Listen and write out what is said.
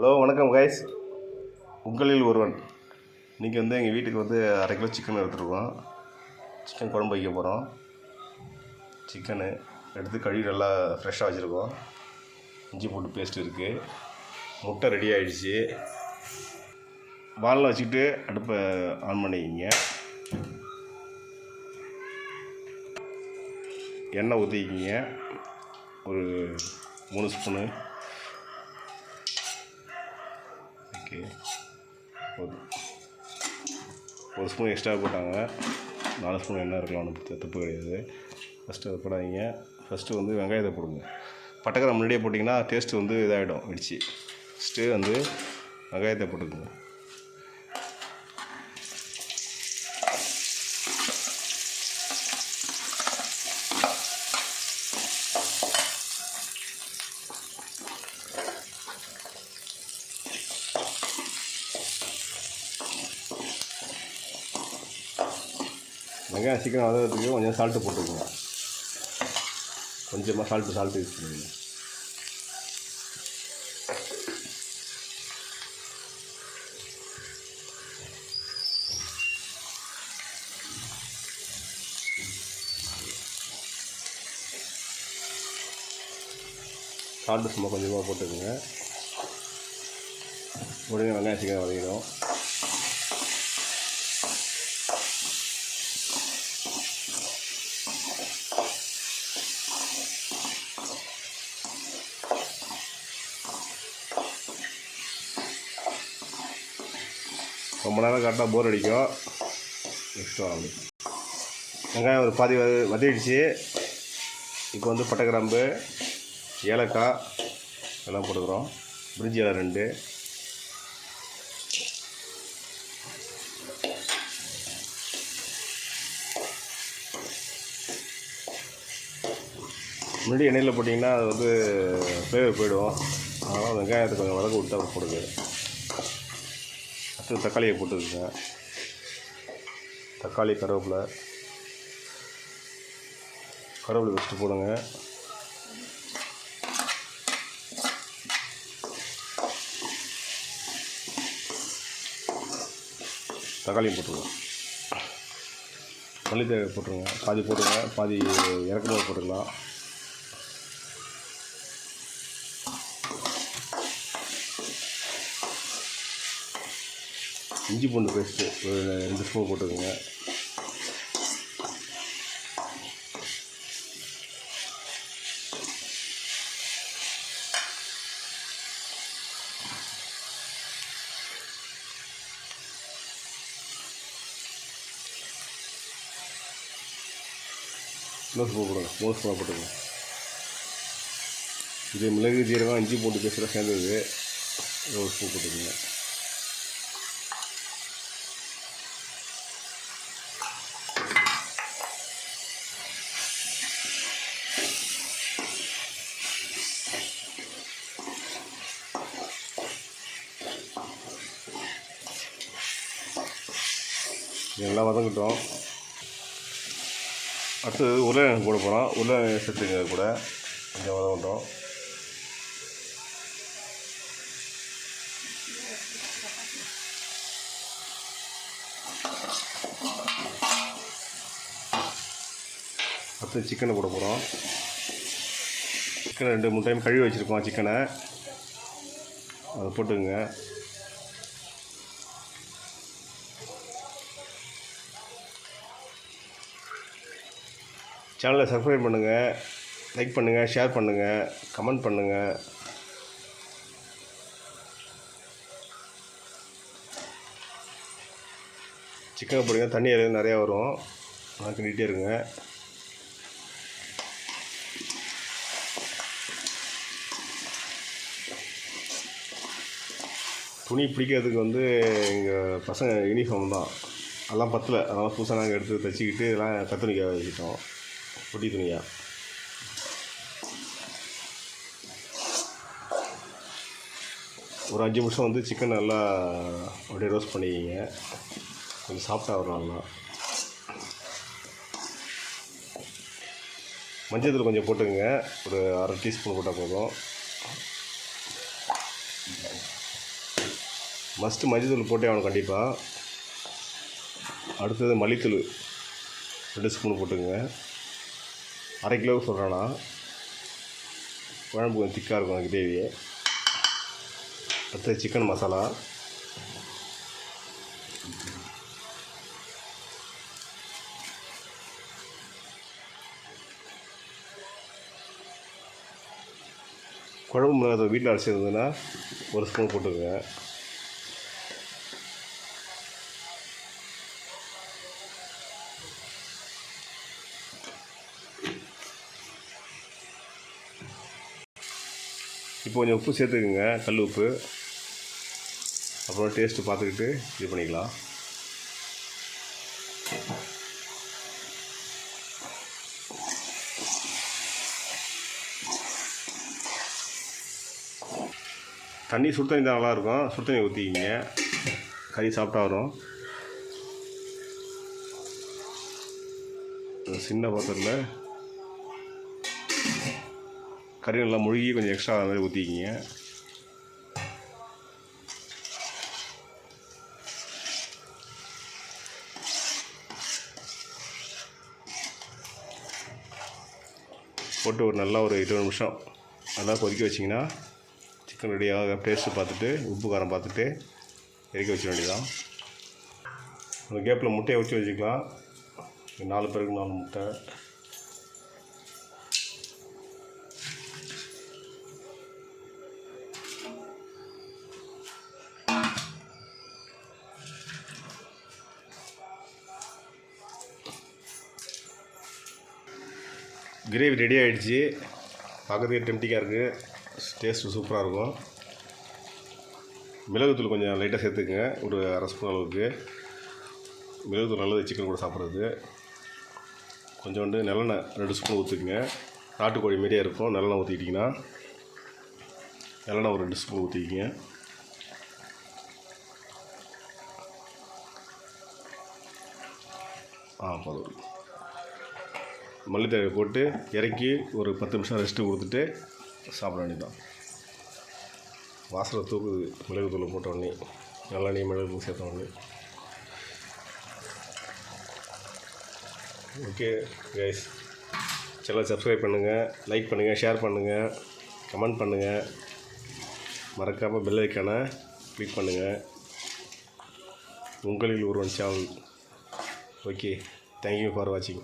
Hello வணக்கம் guys. உங்களில் ஒருவன். இன்றைக்கி எங்கள் வீட்டுக்கு 1/2 கிலோ சிக்கன் எடுத்துருக்கோம். சிக்கன் குழம்பு வைக்க போகிறோம். சிக்கனு எடுத்து கழுவி நல்லா ஃப்ரெஷ்ஷாக வச்சுருக்கோம். இஞ்சி பூண்டு பேஸ்ட் இருக்குது. முட்டை ரெடி ஆகிடுச்சு. வானில் வச்சுக்கிட்டு அடுப்பை ஆன் பண்ணிக்கிங்க. எண்ணெய் ஊற்றிக்கிங்க. ஒரு 3 ஸ்பூனு. ஓகே, ஒரு ஸ்பூன் எக்ஸ்ட்ரா போட்டாங்க. 4 ஸ்பூன் எண்ணெய் இருக்கலாம், ஒன்றும் தப்பு கிடையாது. ஃபஸ்ட்டு அதை போடாதீங்க. ஃபஸ்ட்டு வெங்காயத்தை போடுங்க. பட்டைக்கிராம்பு முன்னாடியே போட்டிங்கன்னா டேஸ்ட்டு இதாகிடும், இடிச்சு. ஃபஸ்ட்டு வெங்காயத்தை போட்டுக்குங்க. வெங்காயம் சீக்கிரம் வதங்கிறதுக்கு கொஞ்சம் சால்ட்டு போட்டுக்கோங்க. கொஞ்சமாக சால்ட்டு யூஸ் பண்ணுங்க. சால்ட்டு சும்மா கொஞ்சமாக போட்டுக்கோங்க. உடனே வெங்காயம் சீக்கிரம் வதங்கிடும். ரொம்ப நேரம் கரெக்டாக போர் அடிக்கும். நெக்ஸ்ட்டு வாங்க. வெங்காயம் ஒரு பாதி வதக்கிடுச்சு. இப்போ பட்டை கிராம்பு, ஏலக்காய் எல்லாம் போட்டுக்கிறோம். பிரிஞ்சி இலை 2. முன்னாடி எண்ணெயில் போட்டிங்கன்னா அது ஃப்ளேவர் போயிடும். அதனால் வெங்காயத்தை கொஞ்சம் வதக்க விட்டு அப்புறம் போடுங்க. அடுத்து தக்காளியை போட்டுக்குங்க. தக்காளி, கருவேப்பிலை ஃபஸ்ட்டு போடுங்க. தக்காளியும் போட்டுருங்க. மல்லித்தழை போட்டுருங்க. பாதி போட்டுருங்க, பாதி இறக்கும்போது போட்டுக்கலாம். இஞ்சி பூண்டு பேஸ்ட்டு ஒரு 2 ஸ்பூன் போட்டுக்கோங்க. இன்னும் ஸ்பூன் போடுங்க. 3 ஸ்பூனாக போட்டுக்கோங்க. இது மிளகு, ஜீரகம், இஞ்சி பூண்டு பேஸ்ட்லாம் சேர்ந்தது. 1 ஸ்பூன் போட்டுக்கோங்க. நல்லா வதங்கிட்டோம். அடுத்தது உருளைக்கிழங்கு போட போகிறோம். உருளைக்கிழங்கு சேர்த்துங்க. கூட கொஞ்சம் வதங்கிட்டோம். அடுத்து சிக்கனை போட போகிறோம். சிக்கனை 2-3 டைம் கழுவி வச்சுருக்கோம். சிக்கனை அதை போட்டுக்குங்க. சேனலை சப்ஸ்கிரைப் பண்ணுங்கள், லைக் பண்ணுங்கள், ஷேர் பண்ணுங்கள், கமெண்ட் பண்ணுங்கள். சிக்கனை போடுங்க. தண்ணி நிறையா வரும், நான் கிண்டிகிட்டே இருங்க. துணி பிடிக்கிறதுக்கு எங்கள் பசங்க யூனிஃபார்ம் தான், அதெல்லாம் பத்தலை. அதெல்லாம் புதுசாக நாங்கள் எடுத்து தைச்சிக்கிட்டு எல்லாம் கத்திரிக்காய் வச்சுட்டோம், பொட்டி துணியாக. ஒரு 5 நிமிஷம் சிக்கன் நல்லா அப்படியே ரோஸ்ட் பண்ணிக்கிங்க. கொஞ்சம் சாஃப்டாக வரும். நல்லா மஞ்சள் தூள் கொஞ்சம் போட்டுக்கங்க. ஒரு 1/2 டீஸ்பூன் போட்டால் போதும். மஸ்ட்டு மஞ்சள் தூள் போட்டே ஆகணும் கண்டிப்பாக. அடுத்தது மல்லித்தூள் 2 ஸ்பூன் போட்டுங்க. 1/2 கிலோவுக்கு சொல்கிறேன்னா குழம்பு கொஞ்சம் திக்காக இருக்கும் அந்த கிரேவி. அடுத்தது சிக்கன் மசாலா. குழம்பு மிளகாய் வீட்டில் அரைச்சி இருந்ததுன்னா 1 ஸ்பூன் போட்டுக்கோங்க. இப்போ கொஞ்சம் உப்பு சேர்த்துக்குங்க, கல் உப்பு. அப்புறம் டேஸ்ட்டு பார்த்துக்கிட்டு இது பண்ணிக்கலாம். தண்ணி சுடு தண்ணி தான் நல்லாயிருக்கும். சுடு தண்ணி ஊற்றிக்கிங்க, கறி சாப்பிட்டா வரும். சின்ன பாத்திரத்தில் கறி நல்லா முழுகி கொஞ்சம் எக்ஸ்ட்ரா அது மாதிரி ஊற்றிக்கிங்க. போட்டு ஒரு நல்லா ஒரு 20 நிமிஷம் நல்லா கொதிக்க வச்சிங்கன்னா சிக்கன் ரெடியாக டேஸ்ட்டு பார்த்துட்டு உப்பு காரம் பார்த்துட்டு இறக்கி வச்சிட வேண்டியதான். அந்த கேப்பில் முட்டையை வச்சு வச்சுக்கலாம். 4 பேருக்கு 4 முட்டை. கிரேவி ரெடி ஆகிடுச்சு. பார்க்கறதுக்கு டெம்டிங்காக இருக்குது. டேஸ்ட்டு சூப்பராக இருக்கும். மிளகுத்தூள் கொஞ்சம் லைட்டாக சேர்த்துக்குங்க, ஒரு 1/2 ஸ்பூன் அளவுக்கு. மிளகுத்தூள் நல்லது சிக்கன் கூட சாப்பிட்றது. கொஞ்சோண்டு நல்லெண்ணெய் 2 ஸ்பூன் ஊற்றிக்குங்க. நாட்டுக்கோழி மாரியே இருக்கும். நல்லெண்ணெய் ஊற்றிக்கிட்டிங்கன்னா நல்லெண்ணெய் ஒரு 2 ஸ்பூன் ஊற்றிக்கிங்க. போதும். மல்லித்தழை போட்டு இறக்கி ஒரு 10 நிமிஷம் ரெஸ்ட்டு கொடுத்துட்டு சாப்பிட வேண்டியதான். வாசனை தூக்குது மிளகுத்தூளை போட்ட உடனே, நல்லெண்ணெய் மிளகு சேர்த்த உடனே. ஓகே கைஸ், சேனலை சப்ஸ்கிரைப் பண்ணுங்கள், லைக் பண்ணுங்கள், ஷேர் பண்ணுங்கள், கமெண்ட் பண்ணுங்கள். மறக்காமல் பெல் ஐக்கானை கிளிக் பண்ணுங்கள். உங்களில் ஒருவன் சேனல். ஓகே, தேங்க்யூ ஃபார் வாட்சிங்.